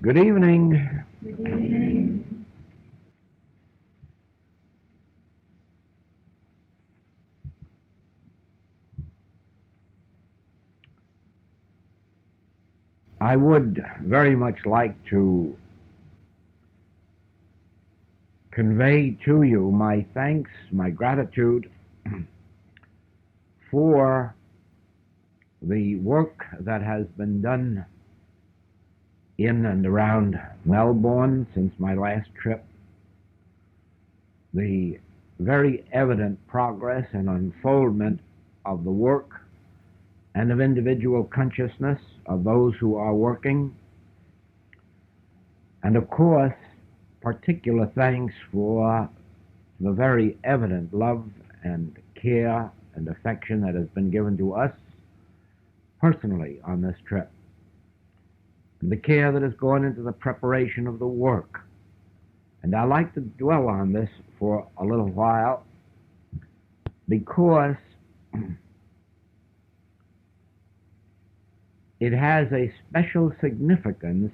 Good evening. Good evening. I would very much like to convey to you my thanks, my gratitude for the work that has been done in and around Melbourne since my last trip, the very evident progress and unfoldment of the work and of individual consciousness of those who are working, and of course, particular thanks for the very evident love and care and affection that has been given to us personally on this trip, and the care that has gone into the preparation of the work. And I like to dwell on this for a little while because it has a special significance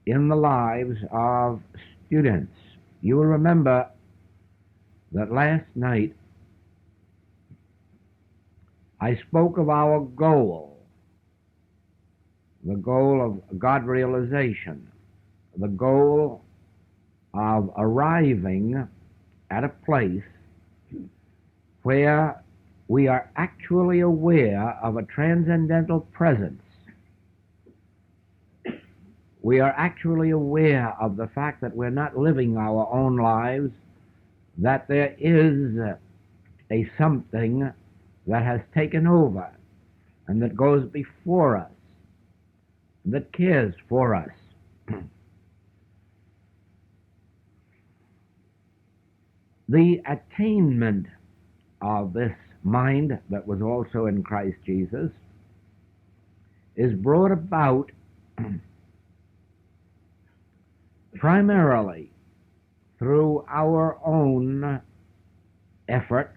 in the lives of students. You will remember that last night I spoke of our goal, the goal of God realization, the goal of arriving at a place where we are actually aware of a transcendental presence. We are actually aware of the fact that we're not living our own lives, that there is a something that has taken over and that goes before us, that cares for us. The attainment of this mind that was also in Christ Jesus is brought about primarily through our own effort,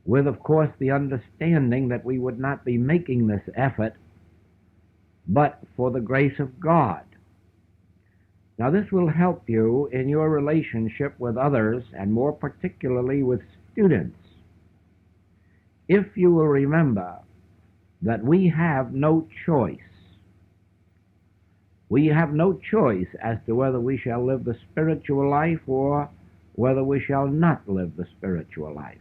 with, of course, the understanding that we would not be making this effort but for the grace of God. Now, this will help you in your relationship with others, and more particularly with students. If you will remember that we have no choice. We have no choice as to whether we shall live the spiritual life or whether we shall not live the spiritual life.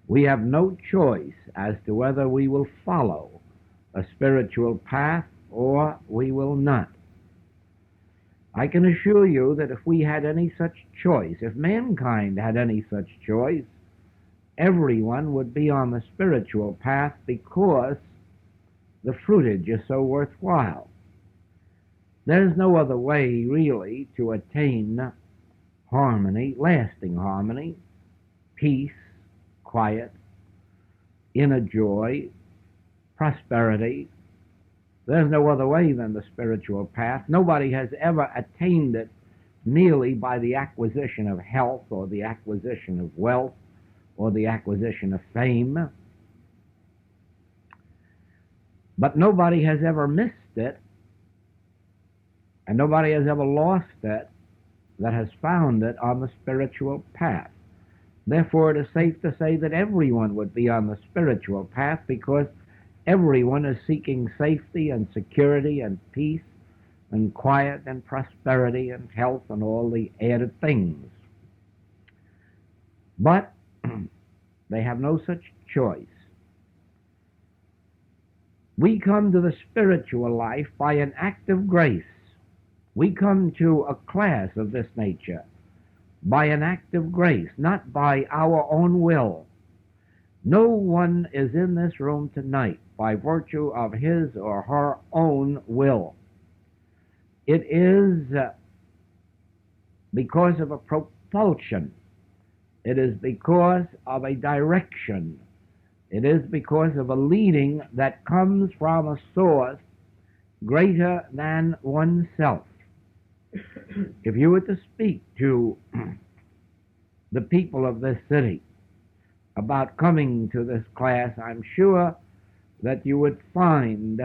We have no choice as to whether we will follow a spiritual path or we will not. I can assure you that if we had any such choice, if mankind had any such choice, everyone would be on the spiritual path because the fruitage is so worthwhile. There's no other way, really, to attain harmony, lasting harmony, peace, quiet, inner joy, prosperity. There's no other way than the spiritual path. Nobody has ever attained it merely by the acquisition of health or the acquisition of wealth or the acquisition of fame. But nobody has ever missed it, and nobody has ever lost it that has found it on the spiritual path. Therefore, it is safe to say that everyone would be on the spiritual path because everyone is seeking safety and security and peace and quiet and prosperity and health and all the added things. But they have no such choice. We come to the spiritual life by an act of grace. We come to a class of this nature by an act of grace, not by our own will. No one is in this room tonight by virtue of his or her own will. It is because of a propulsion. It is because of a direction. It is because of a leading that comes from a source greater than oneself. If you were to speak to the people of this city about coming to this class, I'm sure that you would find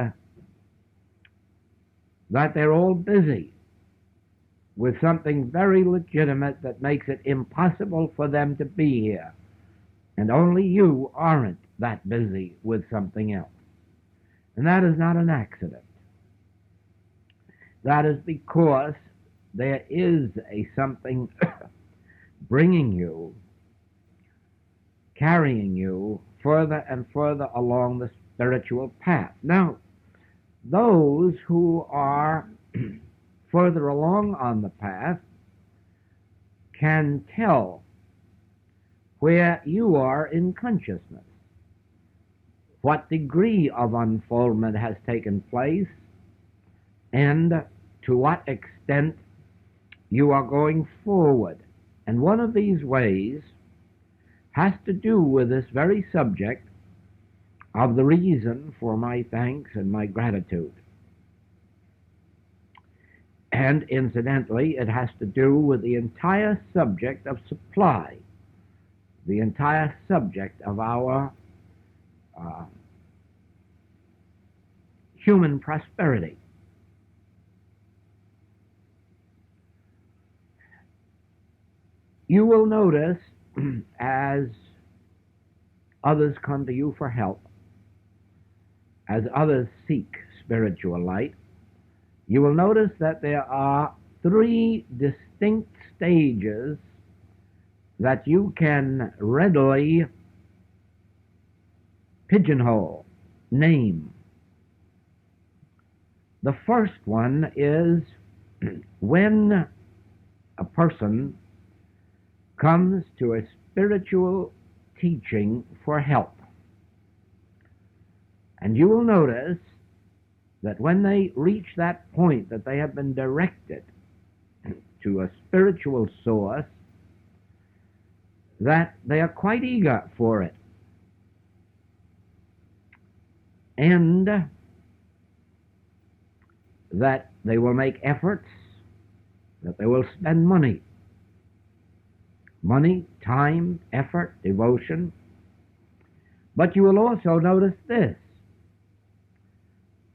that they're all busy with something very legitimate that makes it impossible for them to be here. And only you aren't that busy with something else. And that is not an accident. That is because there is a something bringing you, carrying you further and further along the spiritual path. Now, those who are further along on the path can tell where you are in consciousness, what degree of unfoldment has taken place, and to what extent you are going forward. And one of these ways has to do with this very subject of the reason for my thanks and my gratitude. And incidentally, it has to do with the entire subject of supply, the entire subject of our human prosperity. You will notice as others come to you for help, as others seek spiritual light, you will notice that there are three distinct stages that you can readily pigeonhole, name. The first one is when a person comes to a spiritual teaching for help. And you will notice that when they reach that point that they have been directed to a spiritual source, that they are quite eager for it. And that they will make efforts, that they will spend money. Money, time, effort, devotion. But you will also notice this,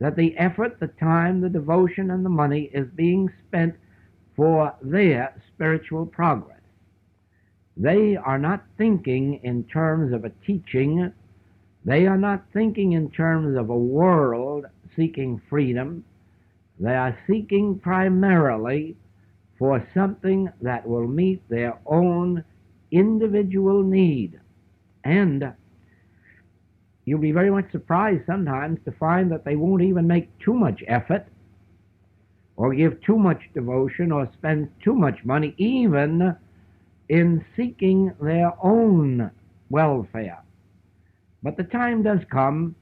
that the effort, the time, the devotion, and the money is being spent for their spiritual progress. They are not thinking in terms of a teaching. They are not thinking in terms of a world seeking freedom. They are seeking primarily for something that will meet their own individual need. And you'll be very much surprised sometimes to find that they won't even make too much effort or give too much devotion or spend too much money even in seeking their own welfare. But the time does come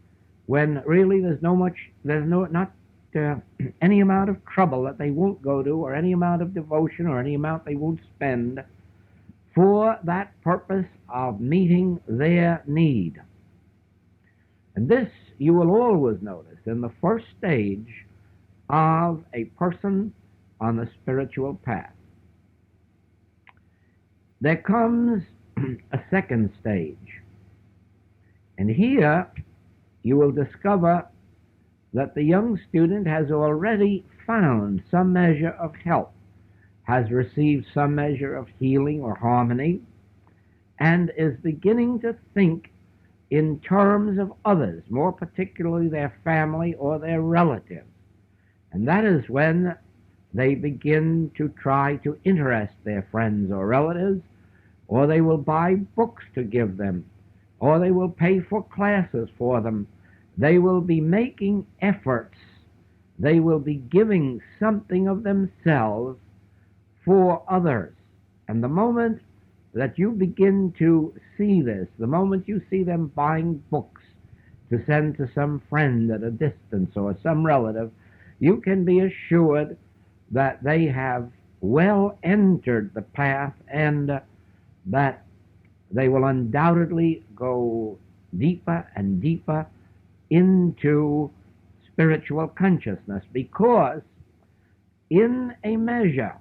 when really there's not any amount of trouble that they won't go to, or any amount of devotion, or any amount they won't spend for that purpose of meeting their need. And this you will always notice in the first stage of a person on the spiritual path. There comes a second stage. And here you will discover that the young student has already found some measure of help, has received some measure of healing or harmony, and is beginning to think in terms of others, more particularly their family or their relatives. And that is when they begin to try to interest their friends or relatives, or they will buy books to give them, or they will pay for classes for them. They will be making efforts. They will be giving something of themselves for others. And the moment that you begin to see this, the moment you see them buying books to send to some friend at a distance or some relative, you can be assured that they have well entered the path, and that they will undoubtedly go deeper and deeper into spiritual consciousness, because in a measure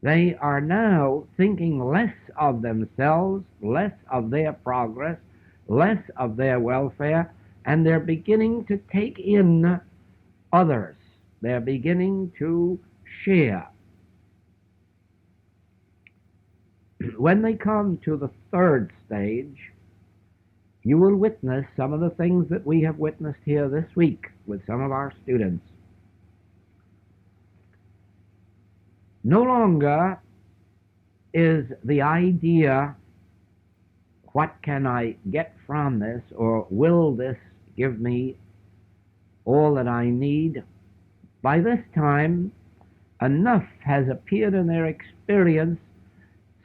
they are now thinking less of themselves, less of their progress, less of their welfare, and they're beginning to take in others. They're beginning to share. When they come to the third stage, you will witness some of the things that we have witnessed here this week with some of our students. No longer is the idea, what can I get from this, or will this give me all that I need? By this time, enough has appeared in their experience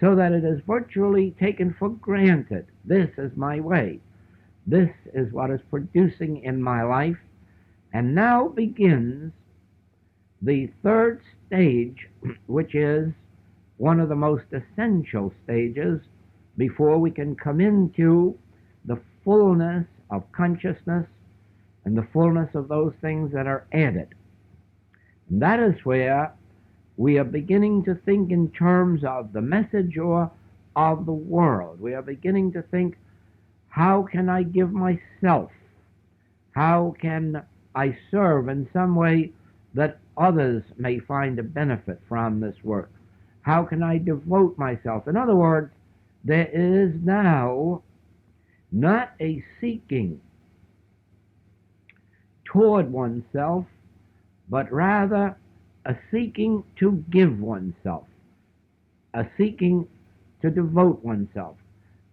so that it is virtually taken for granted. This is my way. This is what is producing in my life. And now begins the third stage, which is one of the most essential stages before we can come into the fullness of consciousness and the fullness of those things that are added. And that is where we are beginning to think in terms of the message or of the world. We are beginning to think, how can I give myself? How can I serve in some way that others may find a benefit from this work? How can I devote myself? In other words, there is now not a seeking toward oneself, but rather a seeking to give oneself, a seeking to devote oneself,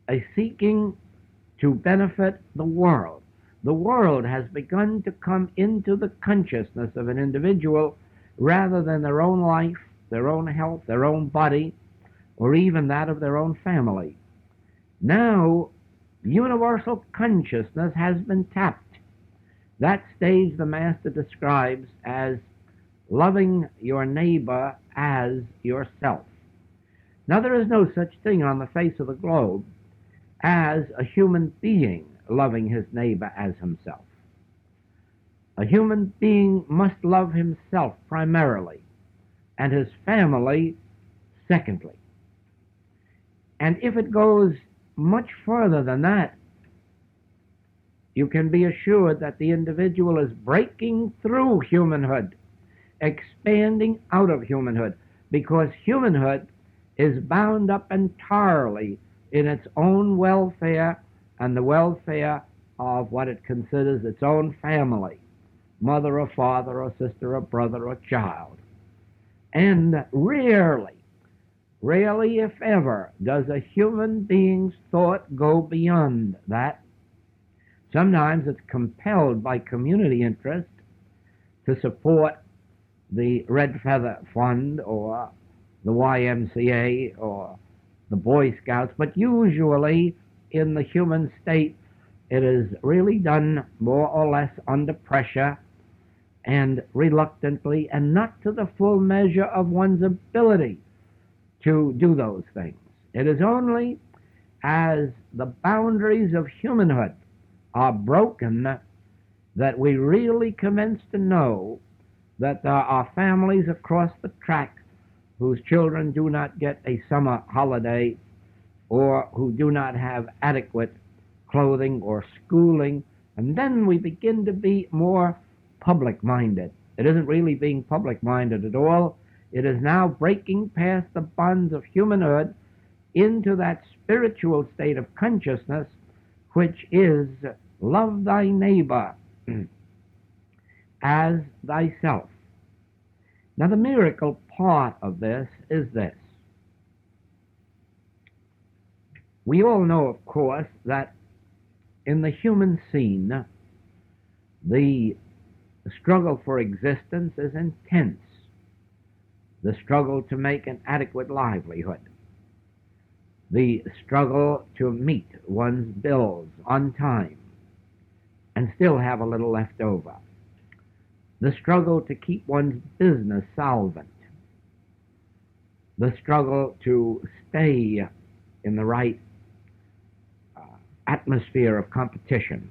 a seeking to benefit the world. The world has begun to come into the consciousness of an individual rather than their own life, their own health, their own body, or even that of their own family. Now, universal consciousness has been tapped. That stage the Master describes as loving your neighbor as yourself. Now, there is no such thing on the face of the globe as a human being loving his neighbor as himself. A human being must love himself primarily, and his family secondly. And if it goes much further than that, you can be assured that the individual is breaking through humanhood, expanding out of humanhood, because humanhood is bound up entirely in its own welfare and the welfare of what it considers its own family, mother or father or sister or brother or child. And rarely if ever, does a human being's thought go beyond that. Sometimes it's compelled by community interest to support the Red Feather Fund or the YMCA or the Boy Scouts, but usually in the human state it is really done more or less under pressure and reluctantly, and not to the full measure of one's ability to do those things. It is only as the boundaries of humanhood are broken that we really commence to know that there are families across the track whose children do not get a summer holiday or who do not have adequate clothing or schooling, and then we begin to be more public-minded. It isn't really being public-minded at all. It is now breaking past the bonds of humanhood into that spiritual state of consciousness which is love thy neighbor as thyself. Now, the miracle part of this is this. We all know, of course, that in the human scene, the struggle for existence is intense. The struggle to make an adequate livelihood. The struggle to meet one's bills on time and still have a little left over. The struggle to keep one's business solvent. The struggle to stay in the right atmosphere of competition.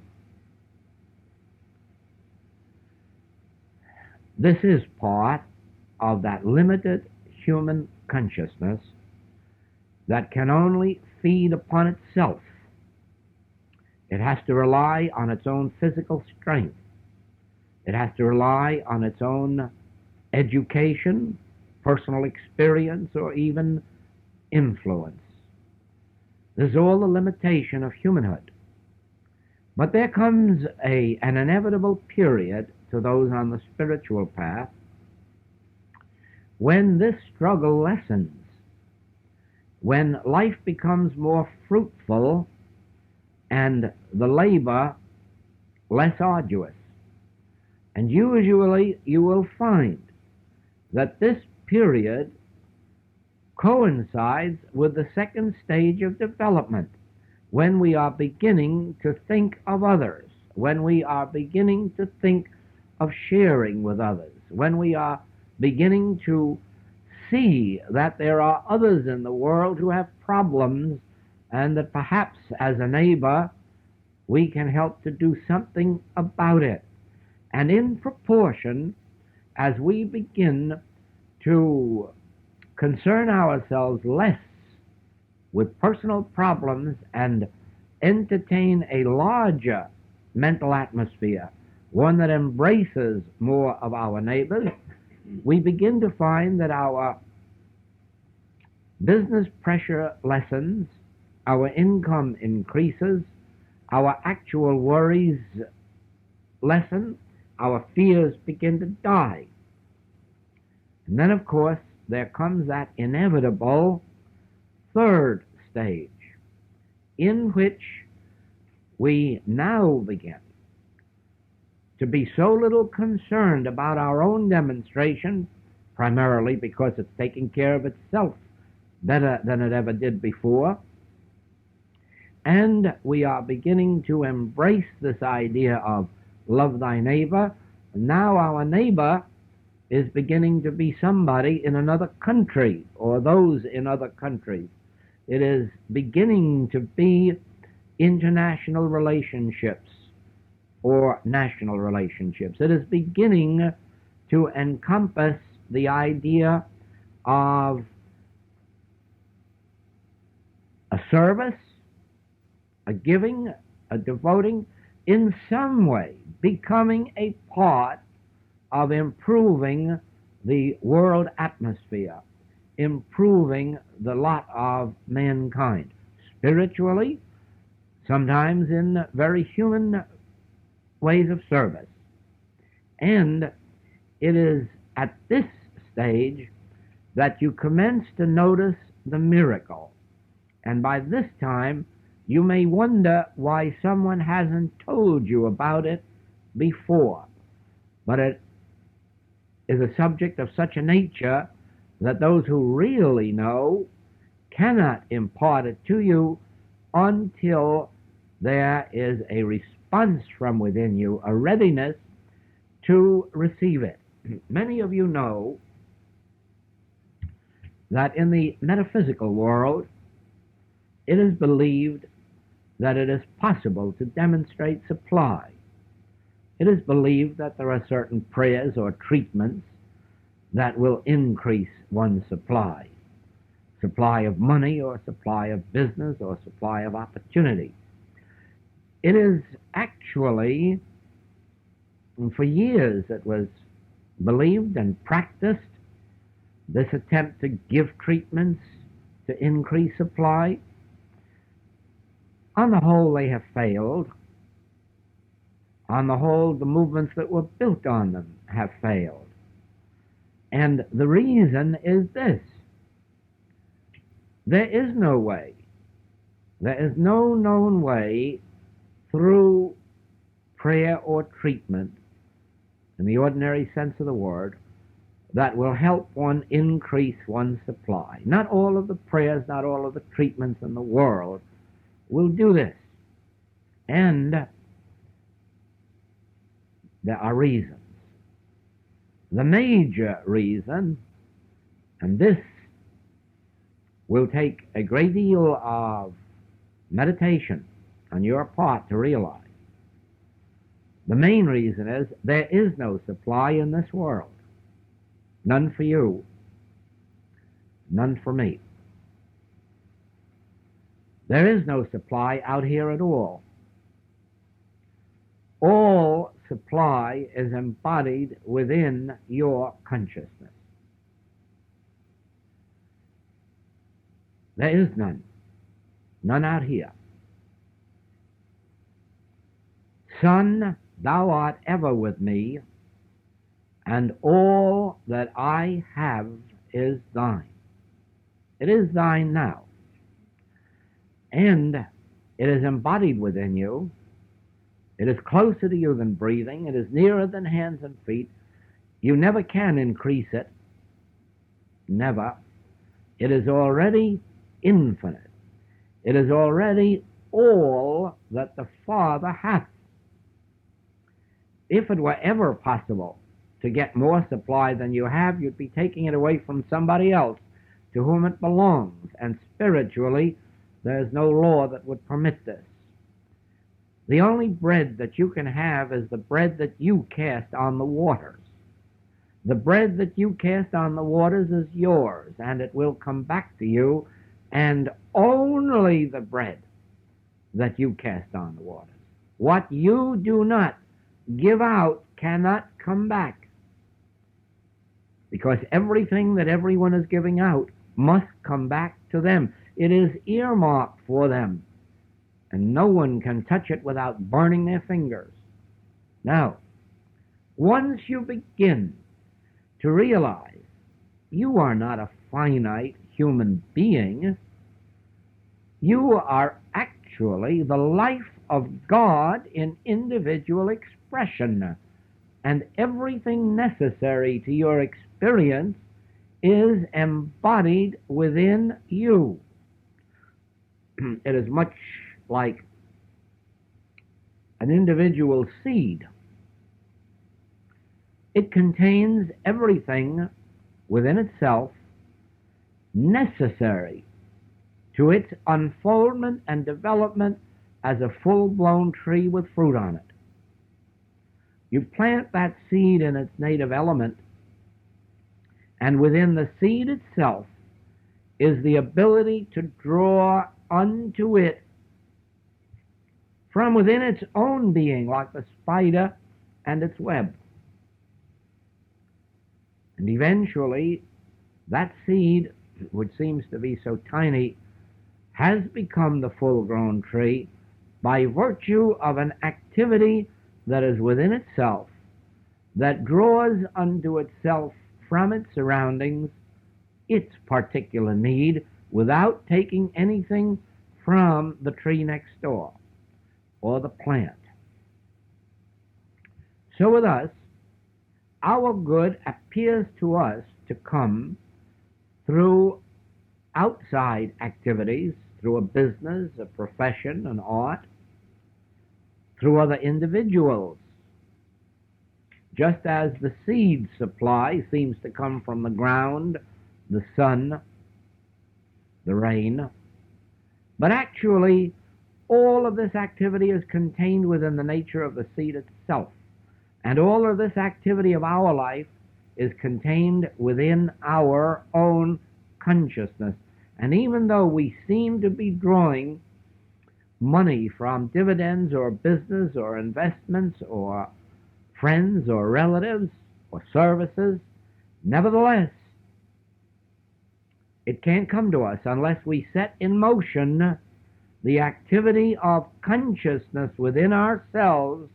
This is part of that limited human consciousness that can only feed upon itself. It has to rely on its own physical strength. It has to rely on its own education, personal experience, or even influence. This is all the limitation of humanhood. But there comes an inevitable period to those on the spiritual path when this struggle lessens, when life becomes more fruitful and the labor less arduous. And usually you will find that this period coincides with the second stage of development, when we are beginning to think of others, when we are beginning to think of sharing with others, when we are beginning to see that there are others in the world who have problems, and that perhaps as a neighbor we can help to do something about it. And in proportion as we begin to concern ourselves less with personal problems and entertain a larger mental atmosphere, one that embraces more of our neighbors, we begin to find that our business pressure lessens, our income increases, our actual worries lessen, our fears begin to die. And then, of course, there comes that inevitable third stage, in which we now begin to be so little concerned about our own demonstration, primarily because it's taking care of itself better than it ever did before, and we are beginning to embrace this idea of love thy neighbor. Now our neighbor is beginning to be somebody in another country, or those in other countries. It is beginning to be international relationships or national relationships. It is beginning to encompass the idea of a service, a giving, a devoting, in some way becoming a part of improving the world atmosphere, improving the lot of mankind, spiritually, sometimes in very human ways of service. And it is at this stage that you commence to notice the miracle. And by this time, you may wonder why someone hasn't told you about it before. But it is a subject of such a nature that those who really know cannot impart it to you until there is a response from within you, a readiness to receive it. Many of you know that in the metaphysical world, it is believed that it is possible to demonstrate supply. It is believed that there are certain prayers or treatments that will increase one's supply of money, or supply of business, or supply of opportunity. It is actually, for years it was believed and practiced, this attempt to give treatments to increase supply. On the whole, they have failed. On the whole, the movements that were built on them have failed. And the reason is this: there is no way, there is no known way through prayer or treatment, in the ordinary sense of the word, that will help one increase one's supply. Not all of the prayers, not all of the treatments in the world will do this. And there are reasons. The major reason, and this will take a great deal of meditation on your part to realize, the main reason is there is no supply in this world. None for you, none for me. There is no supply out here at all. All supply is embodied within your consciousness. There is none. None out here. Son, thou art ever with me, and all that I have is thine. It is thine now. And it is embodied within you. It is closer to you than breathing. It is nearer than hands and feet. You never can increase it. Never. It is already infinite. It is already all that the Father hath. If it were ever possible to get more supply than you have, you'd be taking it away from somebody else to whom it belongs. And spiritually, there's no law that would permit this. The only bread that you can have is the bread that you cast on the waters. The bread that you cast on the waters is yours, and it will come back to you, and only the bread that you cast on the waters. What you do not give out cannot come back, because everything that everyone is giving out must come back to them. It is earmarked for them, and no one can touch it without burning their fingers. Now, once you begin to realize you are not a finite human being, you are actually the life of God in individual expression, and everything necessary to your experience is embodied within you. It is much like an individual seed. It contains everything within itself necessary to its unfoldment and development as a full-blown tree with fruit on it. You plant that seed in its native element, and within the seed itself is the ability to draw unto it from within its own being, like the spider and its web. And eventually, that seed, which seems to be so tiny, has become the full-grown tree by virtue of an activity that is within itself, that draws unto itself from its surroundings its particular need without taking anything from the tree next door or the plant. So with us, our good appears to us to come through outside activities, through a business, a profession, an art, through other individuals. Just as the seed supply seems to come from the ground, the sun, the rain, but actually all of this activity is contained within the nature of the seed itself. And all of this activity of our life is contained within our own consciousness. And even though we seem to be drawing money from dividends or business or investments or friends or relatives or services, nevertheless, it can't come to us unless we set in motion the activity of consciousness within ourselves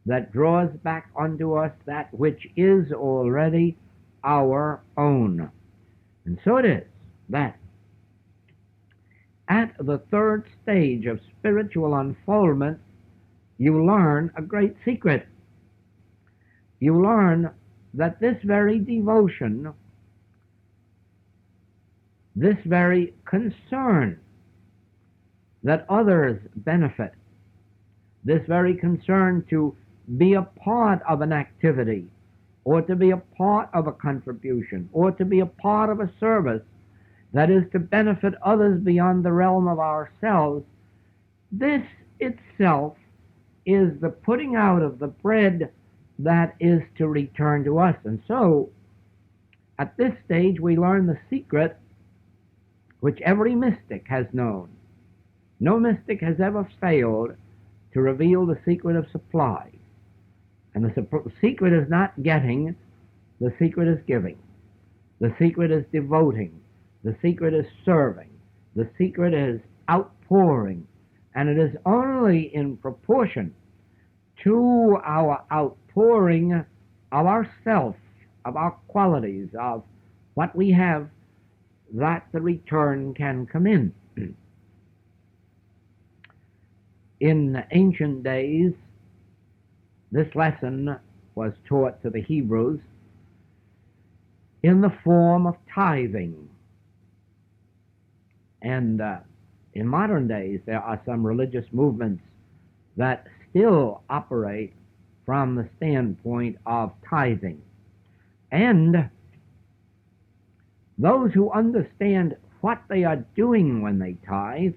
that draws back unto us that which is already our own. And so it is that at the third stage of spiritual unfoldment, you learn a great secret. You learn that this very devotion, this very concern that others benefit, this very concern to be a part of an activity, or to be a part of a contribution, or to be a part of a service that is to benefit others beyond the realm of ourselves, this itself is the putting out of the bread that is to return to us. And so, at this stage, we learn the secret which every mystic has known. No mystic has ever failed to reveal the secret of supply. And the secret is not getting, the secret is giving. The secret is devoting. The secret is serving. The secret is outpouring. And it is only in proportion to our outpouring of ourself, of our qualities, of what we have, that the return can come in. In ancient days, this lesson was taught to the Hebrews in the form of tithing. And in modern days, there are some religious movements that still operate from the standpoint of tithing. And those who understand what they are doing when they tithe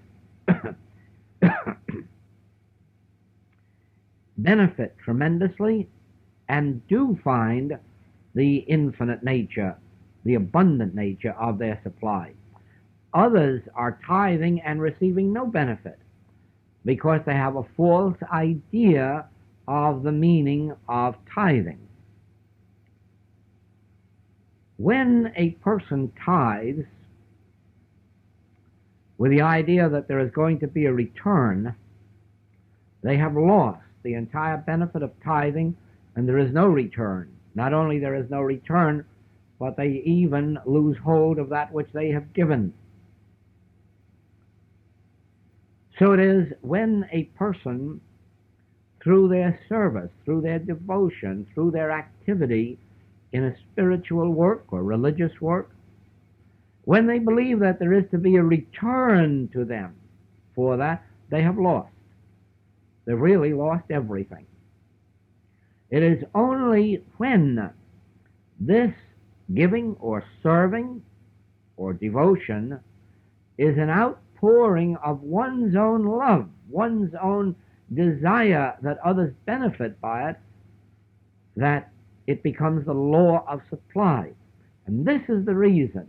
benefit tremendously and do find the infinite nature, the abundant nature of their supply. Others are tithing and receiving no benefit because they have a false idea of the meaning of tithing. When a person tithes with the idea that there is going to be a return, they have lost the entire benefit of tithing, and there is no return. Not only there is no return, but they even lose hold of that which they have given. So it is when a person, through their service, through their devotion, through their activity in a spiritual work or religious work, when they believe that there is to be a return to them for that, they have lost. They've really lost everything. It is only when this giving or serving or devotion is an outpouring of one's own love, one's own desire that others benefit by it, that it becomes the law of supply. And this is the reason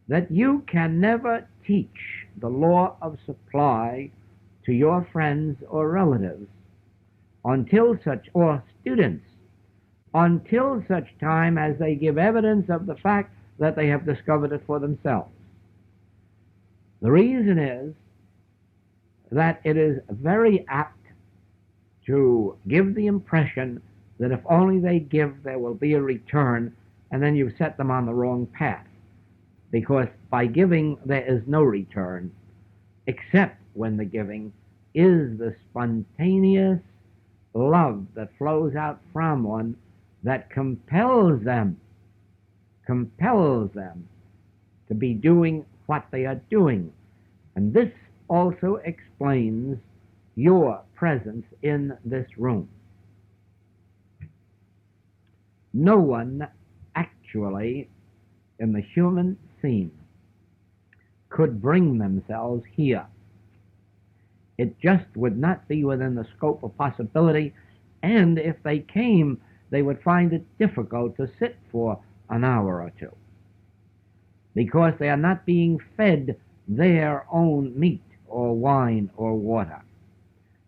that you can never teach the law of supply to your friends or relatives until such, or students, until such time as they give evidence of the fact that they have discovered it for themselves. The reason is that it is very apt to give the impression that if only they give, there will be a return, and then you've set them on the wrong path. Because by giving, there is no return, except when the giving is the spontaneous love that flows out from one that compels them to be doing what they are doing. And this also explains your presence in this room. No one actually in the human scene could bring themselves here. It just would not be within the scope of possibility, and if they came, they would find it difficult to sit for an hour or two, because they are not being fed their own meat or wine or water.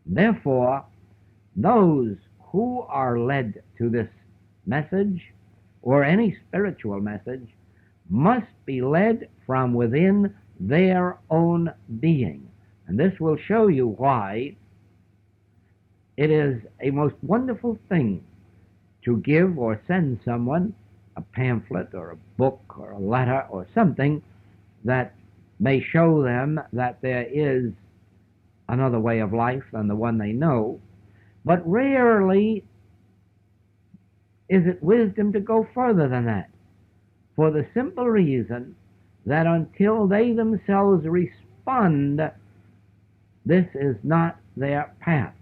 Therefore, those who are led to this message, or any spiritual message, must be led from within their own being. And this will show you why it is a most wonderful thing to give or send someone a pamphlet or a book or a letter or something that may show them that there is another way of life than the one they know. But rarely is it wisdom to go further than that, for the simple reason that until they themselves respond, this is not their path.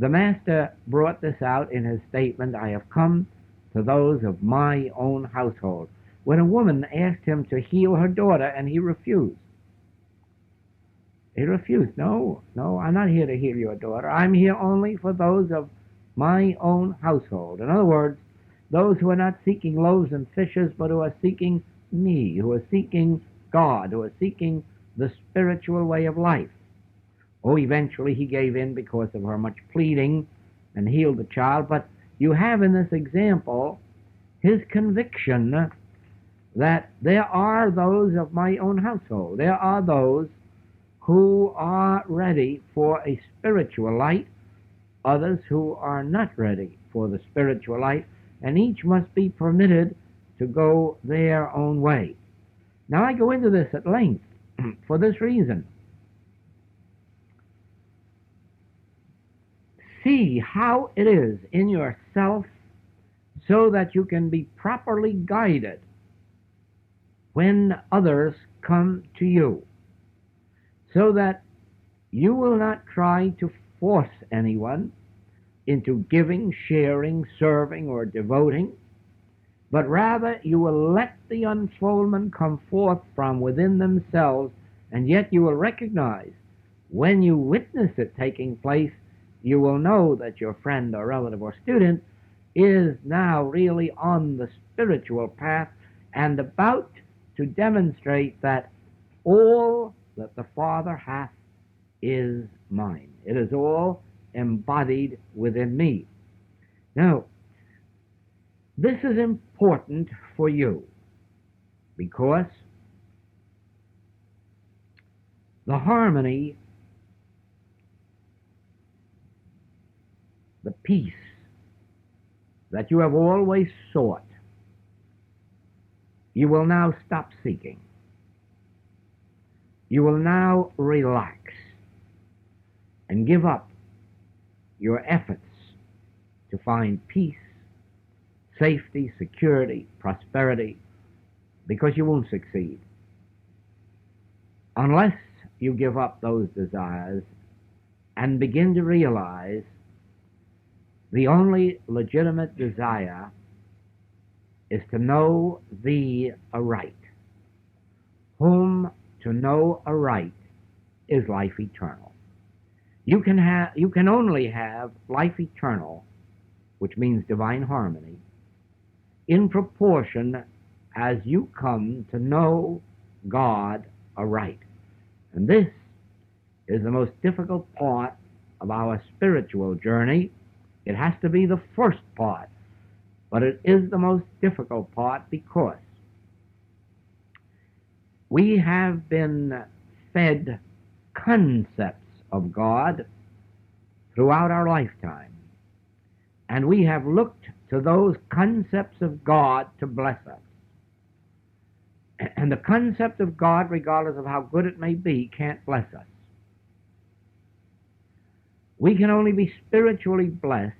The Master brought this out in his statement, "I have come to those of my own household," when a woman asked him to heal her daughter, and he refused. He refused. No, I'm not here to heal your daughter. I'm here only for those of my own household. In other words, those who are not seeking loaves and fishes, but who are seeking me, who are seeking God, who are seeking the spiritual way of life. Oh, eventually he gave in because of her much pleading and healed the child, but you have in this example his conviction that there are those of my own household, there are those who are ready for a spiritual light, others who are not ready for the spiritual light, and each must be permitted to go their own way. Now, I go into this at length for this reason. See how it is in yourself so that you can be properly guided when others come to you, so that you will not try to force anyone into giving, sharing, serving, or devoting, but rather you will let the unfoldment come forth from within themselves, and yet you will recognize when you witness it taking place, you will know that your friend or relative or student is now really on the spiritual path and about to demonstrate that all that the Father hath is mine. It is all embodied within me. Now, this is important for you because the harmony, the peace that you have always sought, you will now stop seeking. You will now relax and give up your efforts to find peace, safety, security, prosperity, because you won't succeed unless you give up those desires and begin to realize the only legitimate desire is to know thee aright. Whom to know aright is life eternal. You can only have life eternal, which means divine harmony, in proportion as you come to know God aright. And this is the most difficult part of our spiritual journey. It has to be the first part, but it is the most difficult part because we have been fed concepts of God throughout our lifetime, and we have looked to those concepts of God to bless us. And the concept of God, regardless of how good it may be, can't bless us. We can only be spiritually blessed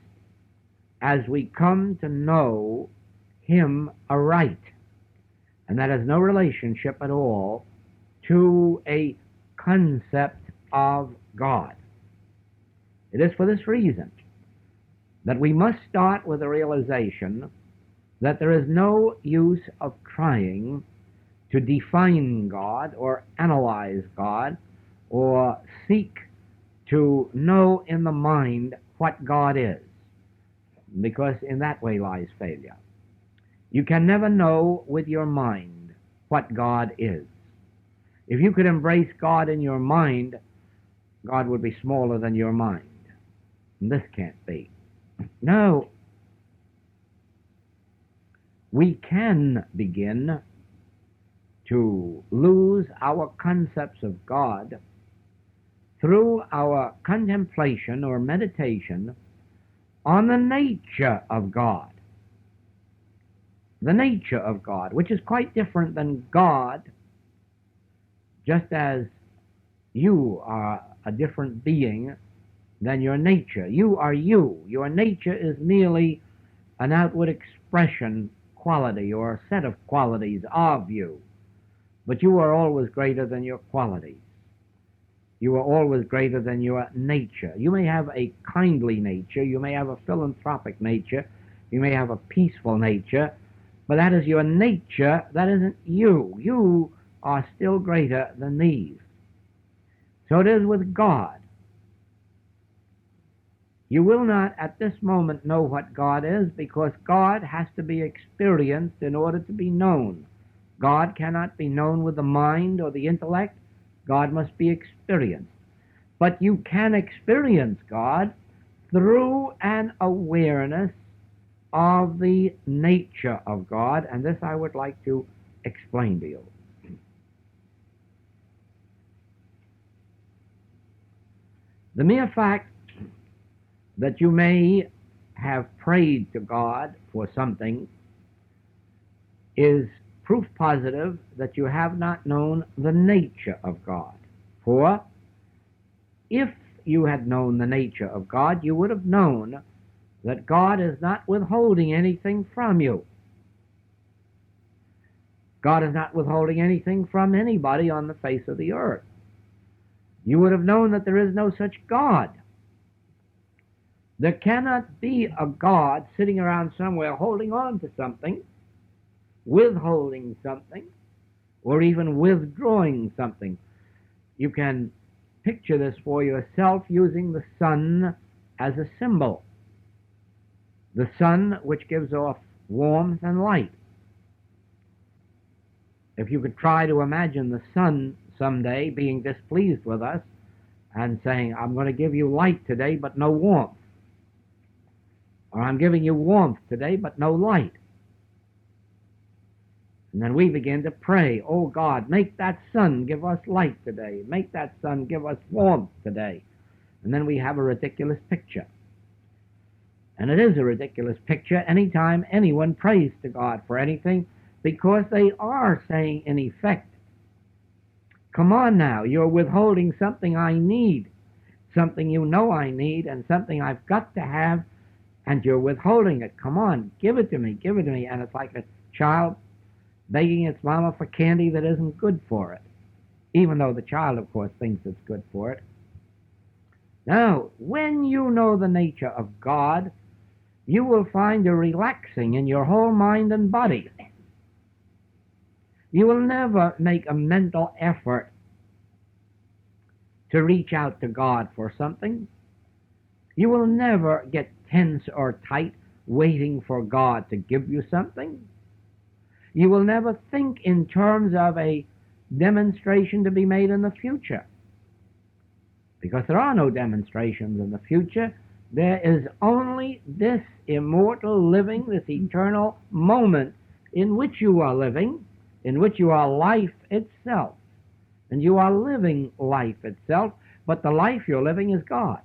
as we come to know Him aright. And that has no relationship at all to a concept of God. It is for this reason that we must start with the realization that there is no use of trying to define God or analyze God or seek to know in the mind what God is, because in that way lies failure. You can never know with your mind what God is. If you could embrace God in your mind, God would be smaller than your mind. And this can't be. No. We can begin to lose our concepts of God through our contemplation or meditation on the nature of God. The nature of God, which is quite different than God, just as you are a different being than your nature. You are you. Your nature is merely an outward expression, quality, or a set of qualities of you. But you are always greater than your qualities. You are always greater than your nature. You may have a kindly nature, you may have a philanthropic nature, you may have a peaceful nature, but that is your nature, that isn't you. You are still greater than these. So it is with God. You will not at this moment know what God is, because God has to be experienced in order to be known. God cannot be known with the mind or the intellect. God must be experienced. But you can experience God through an awareness of the nature of God, and this I would like to explain to you. The mere fact that you may have prayed to God for something is proof positive that you have not known the nature of God. For if you had known the nature of God, you would have known that God is not withholding anything from you. God is not withholding anything from anybody on the face of the earth. You would have known that there is no such God. There cannot be a God sitting around somewhere holding on to something, withholding something, or even withdrawing something. You can picture this for yourself using the sun as a symbol. The sun which gives off warmth and light. If you could try to imagine the sun someday being displeased with us and saying, I'm going to give you light today but no warmth, or I'm giving you warmth today but no light. And then we begin to pray, oh God, make that sun give us light today. Make that sun give us warmth today. And then we have a ridiculous picture. And it is a ridiculous picture anytime anyone prays to God for anything, because they are saying, in effect, come on now, you're withholding something I need, something you know I need, and something I've got to have, and you're withholding it. Come on, give it to me, give it to me. And it's like a child begging its mama for candy that isn't good for it, even though the child, of course, thinks it's good for it. Now, when you know the nature of God, you will find a relaxing in your whole mind and body. You will never make a mental effort to reach out to God for something. You will never get tense or tight waiting for God to give you something. You will never think in terms of a demonstration to be made in the future, because there are no demonstrations in the future. There is only this immortal living, this eternal moment in which you are living, in which you are life itself. And you are living life itself, but the life you're living is God.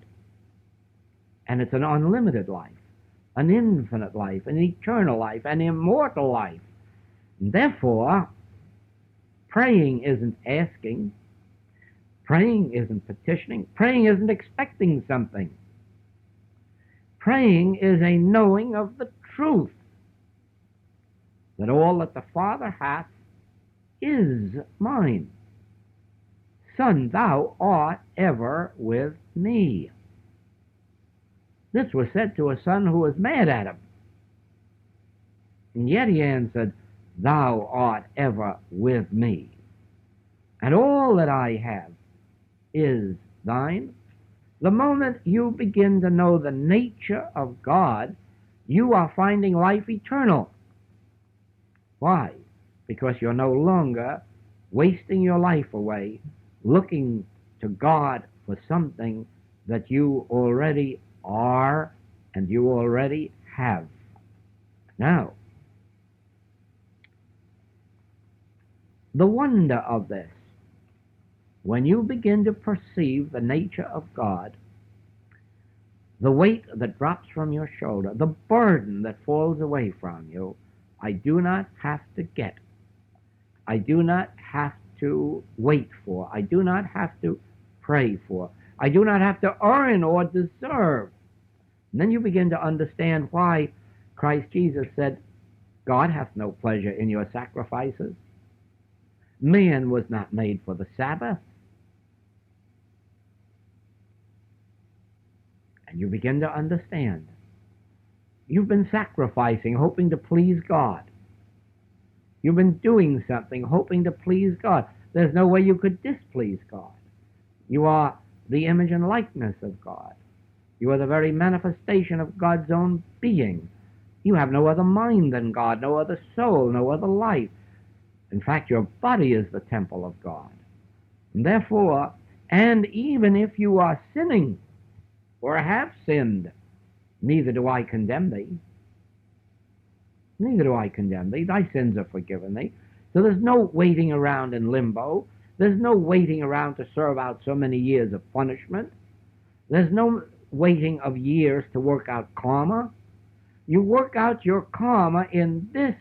And it's an unlimited life, an infinite life, an eternal life, an immortal life. And therefore, praying isn't asking, praying isn't petitioning, praying isn't expecting something. Praying is a knowing of the truth, that all that the Father hath is mine. Son, thou art ever with me. This was said to a son who was mad at him. And yet he answered, thou art ever with me. And all that I have is thine. The moment you begin to know the nature of God, you are finding life eternal. Why? Because you're no longer wasting your life away looking to God for something that you already are and you already have. Now, the wonder of this, when you begin to perceive the nature of God, the weight that drops from your shoulder, the burden that falls away from you, I do not have to get. I do not have to wait for. I do not have to pray for. I do not have to earn or deserve. And then you begin to understand why Christ Jesus said, God hath no pleasure in your sacrifices. Man was not made for the Sabbath. And you begin to understand. You've been sacrificing, hoping to please God. You've been doing something, hoping to please God. There's no way you could displease God. You are the image and likeness of God. You are the very manifestation of God's own being. You have no other mind than God, no other soul, no other life. In fact, your body is the temple of God. And therefore, and even if you are sinning or have sinned, neither do I condemn thee. Neither do I condemn thee. Thy sins are forgiven thee. So there's no waiting around in limbo. There's no waiting around to serve out so many years of punishment. There's no waiting of years to work out karma. You work out your karma in this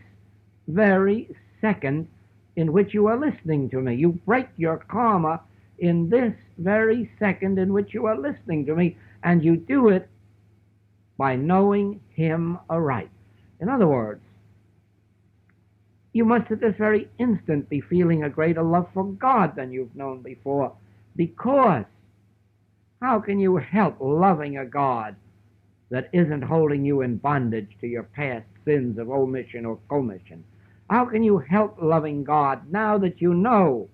very second in which you are listening to me. You break your karma in this very second in which you are listening to me, and you do it by knowing him aright. In other words, you must at this very instant be feeling a greater love for God than you've known before, because how can you help loving a God that isn't holding you in bondage to your past sins of omission or commission? How can you help loving God now that you know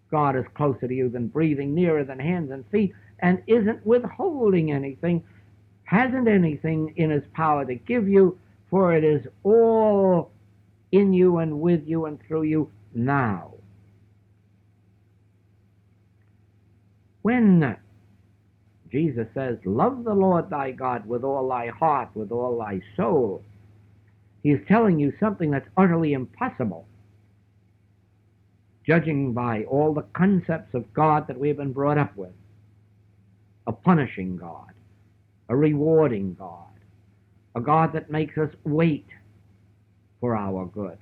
God is closer to you than breathing, nearer than hands and feet, and isn't withholding anything, hasn't anything in his power to give you, for it is all in you and with you and through you now. When Jesus says, love the Lord thy God with all thy heart, with all thy soul, he is telling you something that's utterly impossible, judging by all the concepts of God that we've been brought up with. A punishing God, a rewarding God, a God that makes us wait for our good,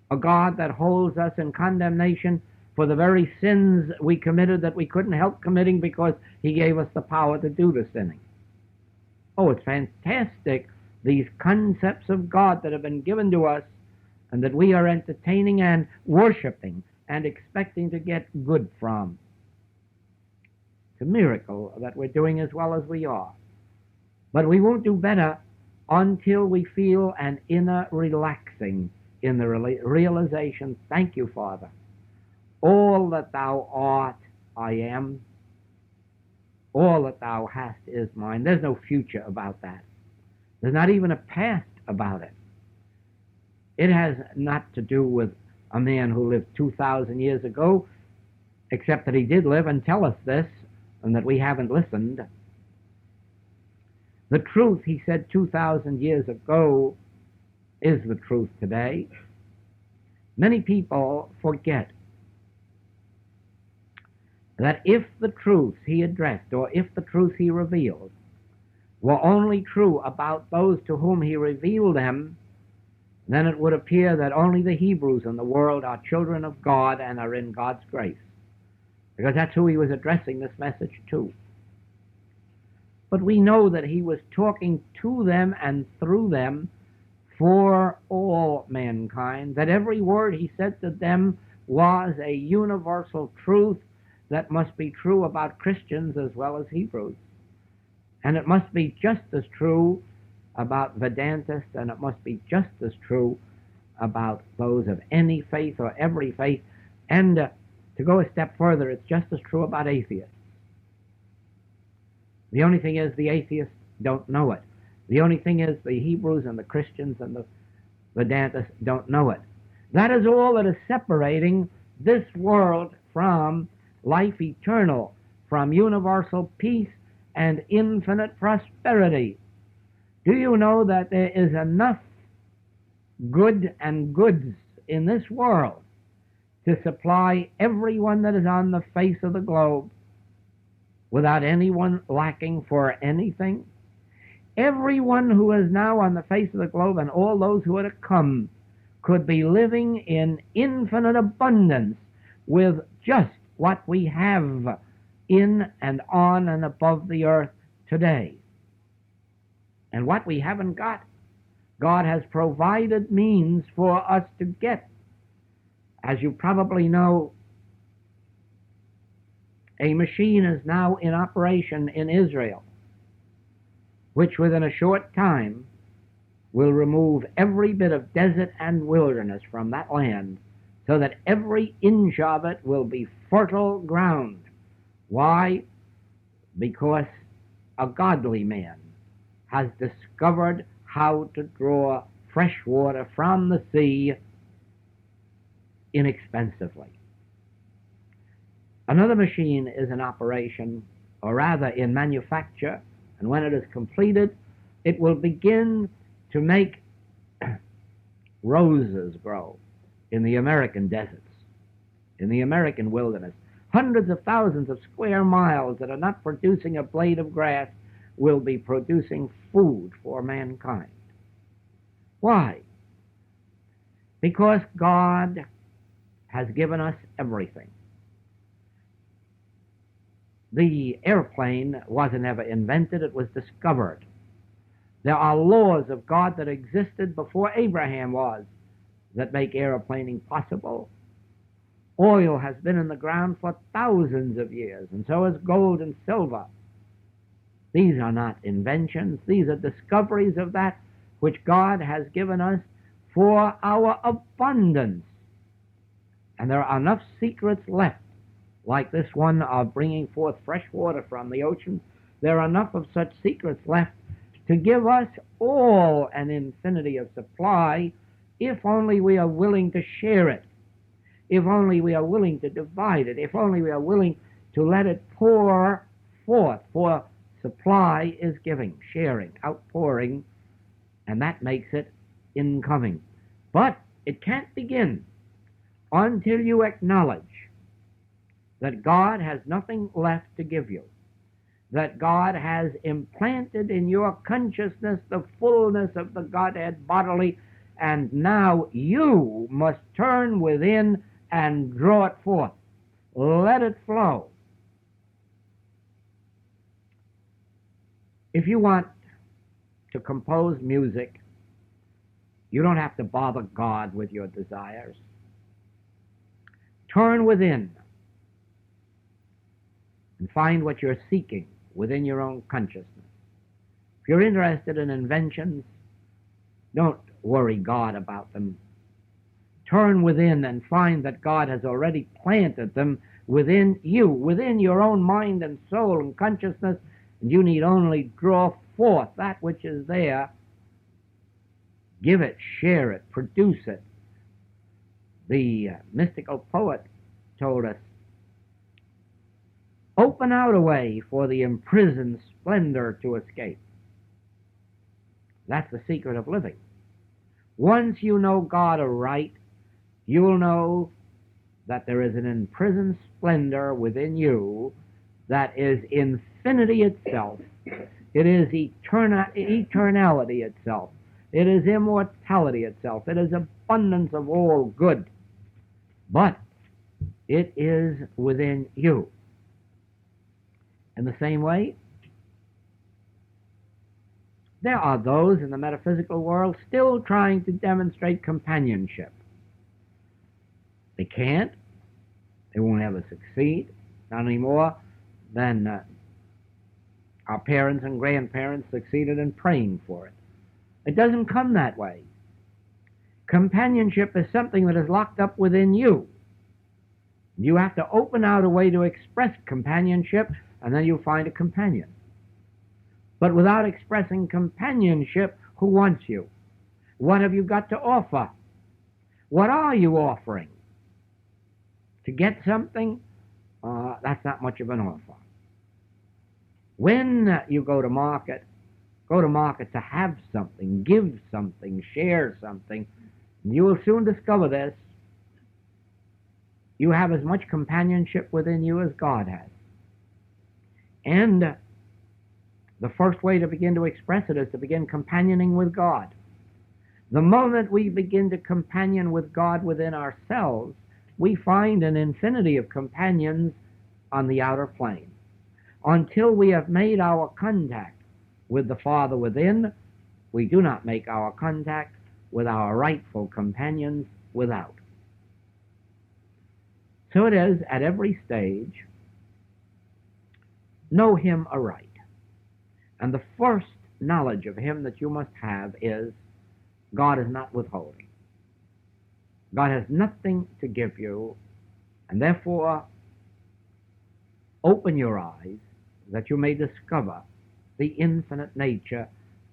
a God that holds us in condemnation for the very sins we committed that we couldn't help committing because he gave us the power to do the sinning. Oh, it's fantastic, these concepts of God that have been given to us and that we are entertaining and worshiping and expecting to get good from. It's a miracle that we're doing as well as we are. But we won't do better until we feel an inner relaxing in the realization, thank you, Father. All that thou art, I am. All that thou hast is mine. There's no future about that. There's not even a past about it. It has not to do with a man who lived 2,000 years ago, except that he did live and tell us this, and that we haven't listened. The truth he said 2,000 years ago is the truth today. Many people forget that if the truths he addressed, or if the truths he revealed, were only true about those to whom he revealed them, then it would appear that only the Hebrews in the world are children of God and are in God's grace, because that's who he was addressing this message to. But we know that he was talking to them and through them for all mankind, that every word he said to them was a universal truth that must be true about Christians as well as Hebrews. And it must be just as true about Vedantists, and it must be just as true about those of any faith or every faith. And to go a step further, it's just as true about atheists. The only thing is the atheists don't know it. The only thing is the Hebrews and the Christians and the Vedantists don't know it. That is all that is separating this world from life eternal, from universal peace and infinite prosperity. Do you know that there is enough good and goods in this world to supply everyone that is on the face of the globe without anyone lacking for anything? Everyone who is now on the face of the globe and all those who are to come could be living in infinite abundance with just what we have in and on and above the earth today. And what we haven't got, God has provided means for us to get. As you probably know, a machine is now in operation in Israel, which within a short time will remove every bit of desert and wilderness from that land, so that every inch of it will be fertile ground. Why? Because a godly man has discovered how to draw fresh water from the sea inexpensively. Another machine is in operation, or rather in manufacture, and when it is completed, it will begin to make roses grow in the American deserts, in the American wilderness. Hundreds of thousands of square miles that are not producing a blade of grass will be producing food for mankind. Why? Because God has given us everything. The airplane wasn't ever invented, it was discovered. There are laws of God that existed before Abraham was that make airplaning possible. Oil has been in the ground for thousands of years, and so is gold and silver. These are not inventions, these are discoveries of that which God has given us for our abundance. And there are enough secrets left, like this one of bringing forth fresh water from the ocean. There are enough of such secrets left to give us all an infinity of supply, if only we are willing to share it, if only we are willing to divide it, if only we are willing to let it pour forth. For supply is giving, sharing, outpouring, and that makes it incoming. But it can't begin until you acknowledge that God has nothing left to give you, that God has implanted in your consciousness the fullness of the Godhead bodily, and now you must turn within and draw it forth. Let it flow. If you want to compose music, you don't have to bother God with your desires. Turn within and find what you're seeking within your own consciousness. If you're interested in inventions, don't worry God about them. Turn within and find that God has already planted them within you, within your own mind and soul and consciousness, and you need only draw forth that which is there. Give it, share it, produce it. The mystical poet told us, open out a way for the imprisoned splendor to escape. That's the secret of living. Once you know God aright, you will know that there is an imprisoned splendor within you that is infinity itself. It is eternality itself. It is immortality itself. It is abundance of all good. But it is within you. In the same way, there are those in the metaphysical world still trying to demonstrate companionship. They can't. They won't ever succeed. Not any more than our parents and grandparents succeeded in praying for it. It doesn't come that way. Companionship is something that is locked up within you. You have to open out a way to express companionship, and then you'll find a companion. But without expressing companionship, who wants you? What have you got to offer? What are you offering? To get something, that's not much of an offer. When you go to market to have something, give something, share something. You will soon discover this. You have as much companionship within you as God has. And the first way to begin to express it is to begin companioning with God. The moment we begin to companion with God within ourselves, we find an infinity of companions on the outer plane. Until we have made our contact with the Father within, we do not make our contact with our rightful companions without. So it is at every stage, know Him aright. And the first knowledge of Him that you must have is God is not withholding. God has nothing to give you, and therefore open your eyes that you may discover the infinite nature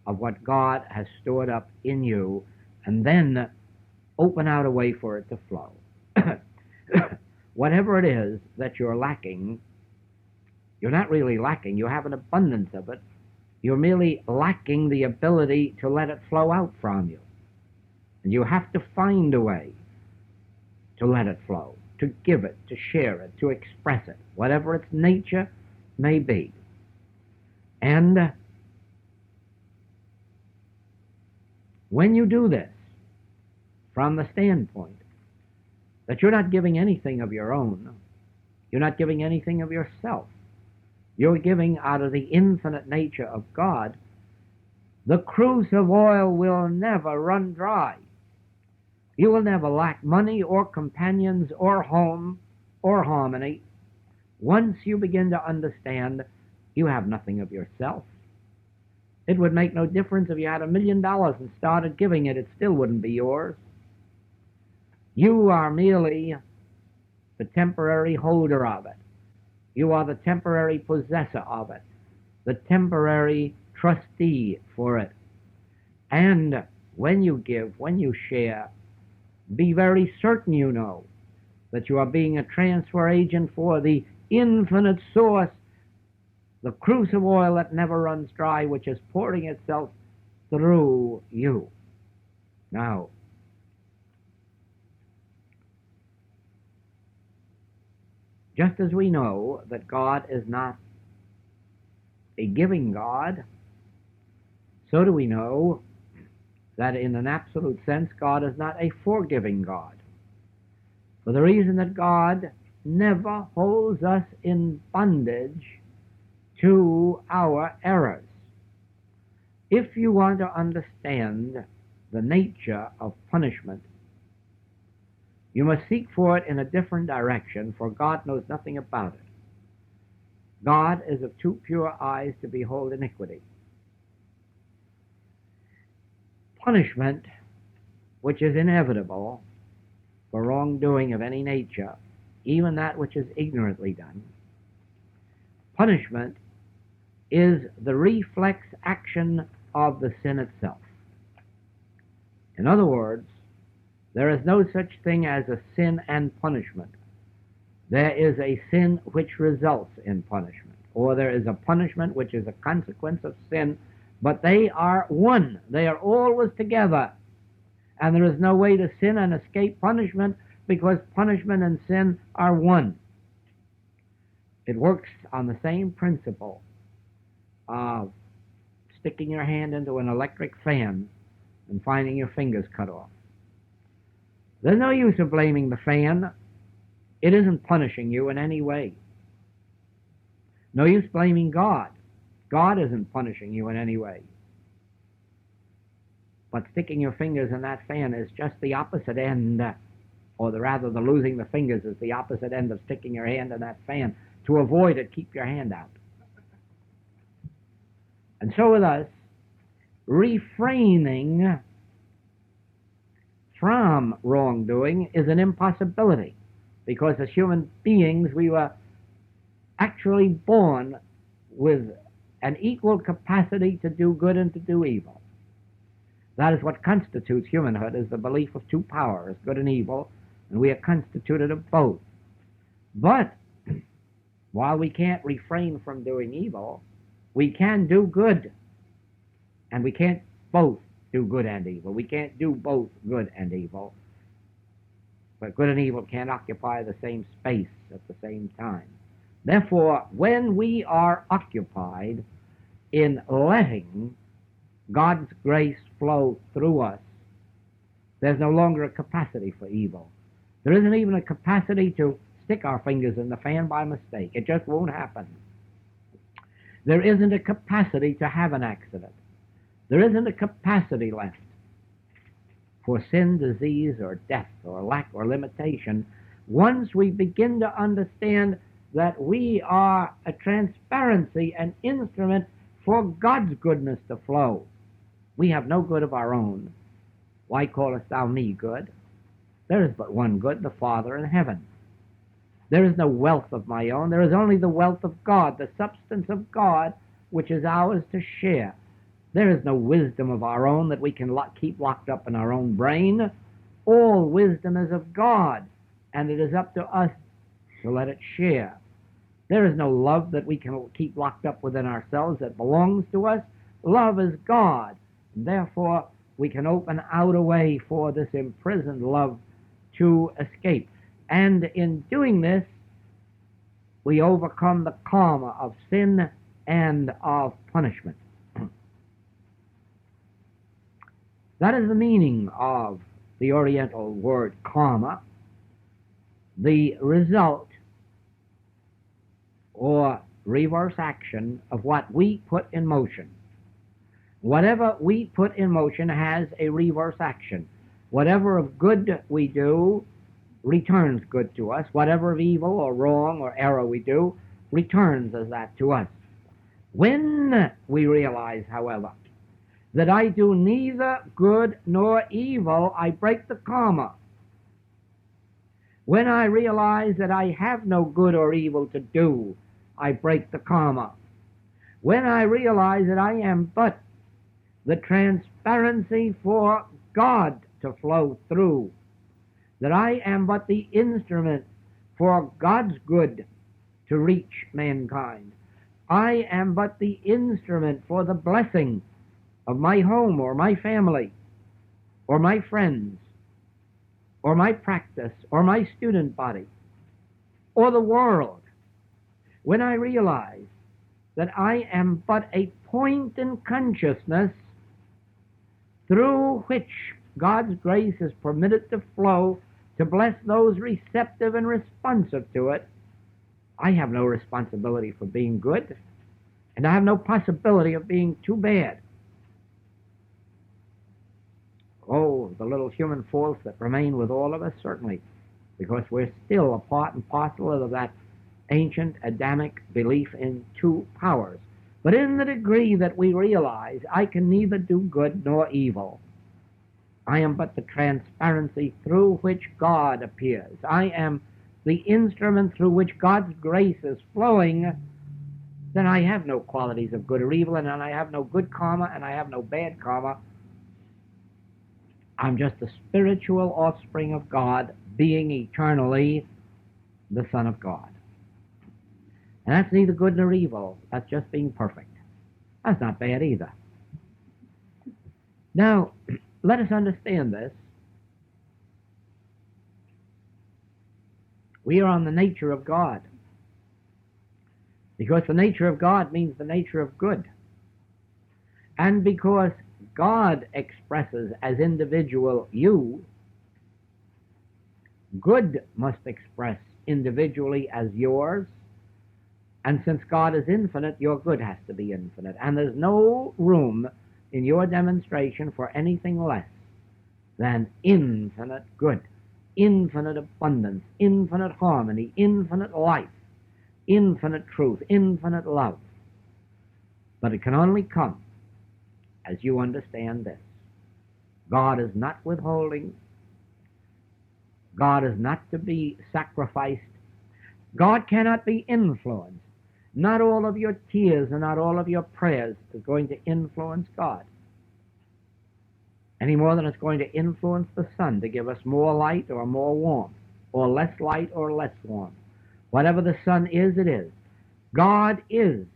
of what God has stored up in you, and then open out a way for it to flow. Whatever it is that you're lacking, you're not really lacking. You have an abundance of it. You're merely lacking the ability to let it flow out from you. And you have to find a way to let it flow, to give it, to share it, to express it, whatever its nature may be. And when you do this, from the standpoint that you're not giving anything of your own, you're not giving anything of yourself, you're giving out of the infinite nature of God, the cruse of oil will never run dry. You will never lack money or companions or home or harmony. Once you begin to understand you have nothing of yourself, it would make no difference if you had $1 million and started giving it, it still wouldn't be yours. You are merely the temporary holder of it. You are the temporary possessor of it, the temporary trustee for it. And when you give, when you share, be very certain you know that you are being a transfer agent for the infinite source, the cruse of oil that never runs dry, which is pouring itself through you. Now, just as we know that God is not a giving God, so do we know that in an absolute sense God is not a forgiving God. For the reason that God never holds us in bondage to our errors. If you want to understand the nature of punishment, you must seek for it in a different direction, for God knows nothing about it. God is of too pure eyes to behold iniquity. Punishment, which is inevitable for wrongdoing of any nature, even that which is ignorantly done, punishment is the reflex action of the sin itself. In other words, there is no such thing as a sin and punishment. There is a sin which results in punishment, or there is a punishment which is a consequence of sin, but they are one. They are always together. And there is no way to sin and escape punishment, because punishment and sin are one. It works on the same principle of sticking your hand into an electric fan and finding your fingers cut off. There's no use of blaming the fan. It isn't punishing you in any way. No use blaming God. God isn't punishing you in any way. But sticking your fingers in that fan is just the opposite end, or rather the losing the fingers is the opposite end of sticking your hand in that fan. To avoid it, keep your hand out. And so with us, refraining from wrongdoing is an impossibility, because as human beings we were actually born with an equal capacity to do good and to do evil. That is what constitutes humanhood, is the belief of two powers, good and evil, and we are constituted of both. But while we can't refrain from doing evil, we can do good, and we can't both do good and evil. We can't do both good and evil, but good and evil can't occupy the same space at the same time. Therefore, when we are occupied in letting God's grace flow through us, there's no longer a capacity for evil. There isn't even a capacity to stick our fingers in the fan by mistake. It just won't happen. There isn't a capacity to have an accident. There isn't a capacity left for sin, disease, or death, or lack, or limitation, once we begin to understand that we are a transparency, an instrument for God's goodness to flow. We have no good of our own. Why callest thou me good? There is but one good, the Father in heaven. There is no wealth of my own. There is only the wealth of God, the substance of God, which is ours to share. There is no wisdom of our own that we can keep locked up in our own brain. All wisdom is of God, and it is up to us to let it share. There is no love that we can keep locked up within ourselves that belongs to us. Love is God. And therefore, we can open out a way for this imprisoned love to escape. And in doing this, we overcome the karma of sin and of punishment. That is the meaning of the Oriental word karma, the result or reverse action of what we put in motion. Whatever we put in motion has a reverse action. Whatever of good we do returns good to us. Whatever of evil or wrong or error we do returns as that to us. When we realize, however, that I do neither good nor evil, I break the karma. When I realize that I have no good or evil to do, I break the karma. When I realize that I am but the transparency for God to flow through, that I am but the instrument for God's good to reach mankind, I am but the instrument for the blessing of my home or my family or my friends or my practice or my student body or the world. When I realize that I am but a point in consciousness through which God's grace is permitted to flow to bless those receptive and responsive to it, I have no responsibility for being good, and I have no possibility of being too bad. Oh, the little human faults that remain with all of us, certainly, because we're still a part and parcel of that ancient Adamic belief in two powers. But in the degree that we realize I can neither do good nor evil, I am but the transparency through which God appears. I am the instrument through which God's grace is flowing. Then I have no qualities of good or evil, and I have no good karma, and I have no bad karma. I'm just the spiritual offspring of God, being eternally the Son of God. And that's neither good nor evil. That's just being perfect. That's not bad either. Now, let us understand this. We are on the nature of God, because the nature of God means the nature of good. And because God expresses as individual you, good must express individually as yours. And since God is infinite, your good has to be infinite. And there's no room in your demonstration for anything less than infinite good, infinite abundance, infinite harmony, infinite life, infinite truth, infinite love. But it can only come as you understand this. God is not withholding. God is not to be sacrificed. God cannot be influenced. Not all of your tears and not all of your prayers is going to influence God, any more than it's going to influence the sun to give us more light or more warmth, or less light or less warmth. Whatever the sun is, it is. God is.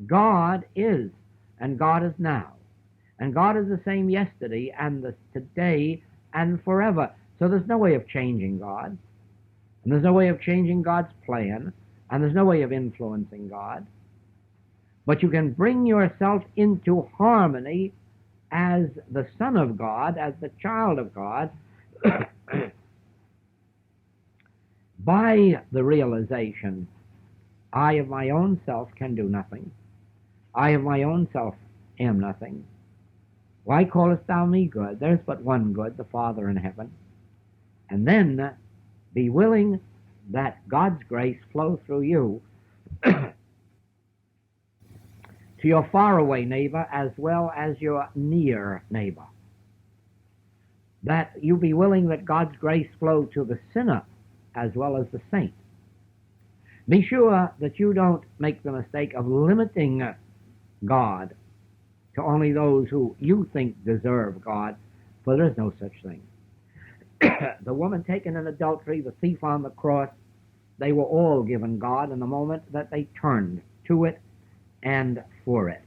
God is. And God is now. And God is the same yesterday and today and forever. So there's no way of changing God. And there's no way of changing God's plan. And there's no way of influencing God. But you can bring yourself into harmony as the Son of God, as the child of God, by the realization, I of my own self can do nothing. I of my own self am nothing. Why callest thou me good? There's but one good, the Father in heaven. And then be willing that God's grace flow through you to your faraway neighbor as well as your near neighbor. That you be willing that God's grace flow to the sinner as well as the saint. Be sure that you don't make the mistake of limiting God to only those who you think deserve God, for there is no such thing. The woman taken in adultery, the thief on the cross, they were all given God in the moment that they turned to it and for it.